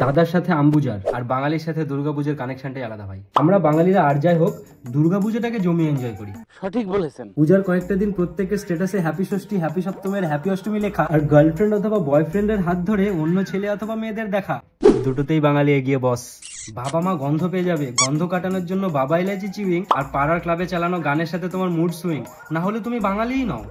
দাদার সাথে আম্বুজার আর বাঙালির সাথে দুর্গাপূজার কানেকশনটাই আলাদা ভাই। আমরা বাঙালিরা আর যাই হোক দুর্গাপূজাটাকে জমিয়ে এনজয় করি। সঠিক বলেছেন। পূজার কয়েকটা দিন প্রত্যেকের স্ট্যাটাসে হ্যাপি ষষ্ঠী, হ্যাপি সপ্তমীর, হ্যাপি অষ্টমী লেখা, আর গার্লফ্রেন্ড অথবা বয়ফ্রেন্ডের হাত ধরে অন্য ছেলে অথবা মেয়েদের দেখা, দুটোতেই বাঙালি এগিয়ে বস। বাবা মা গন্ধ পেয়ে যাবে, গন্ধ কাটানোর জন্য বাবা ইলাচি চিউইং আর পাড়ার ক্লাবে চালানো গানের সাথে তোমার মুড সুইং, না হলে তুমি বাঙালিই নও।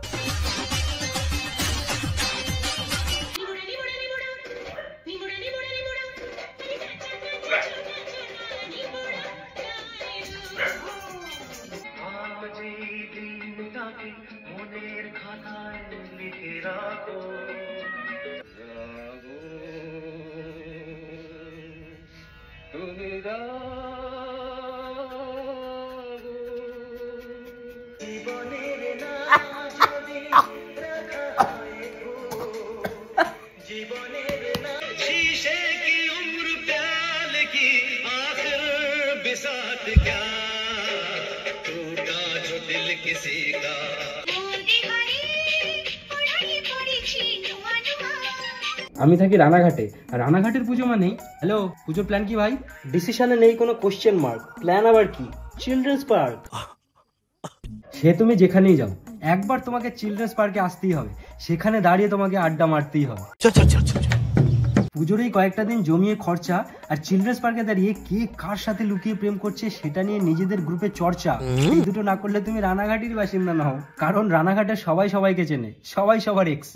আমি থাকি রানাঘাটে, আর রানাঘাটের পুজো মানেই হ্যালো পুজোর প্ল্যান কি ভাই? ডিসিশনে নেই কোনো কোশ্চেন মার্ক, প্ল্যান আবার কি? Children's park. সে তুমি যেখানেই যাও একবার তোমাকে চিলড্রেন্স পার্কে আসতেই হবে, সেখানে দাঁড়িয়ে তোমাকে আড্ডা মারতেই হবে। পুজোর এই কয়েকটা দিন জমিয়ে খরচা, আর চিলড্রেন্স পার্কে দাঁড়িয়ে কে কার সাথে লুকিয়ে প্রেম করছে সেটা নিয়ে নিজেদের গ্রুপে চর্চা। এই দুটো না করলে তুমি রানাঘাটের বাসিন্দা না হও, কারণ রানাঘাটে সবাই সবাইকে চেনে, সবাই সবার এক্স।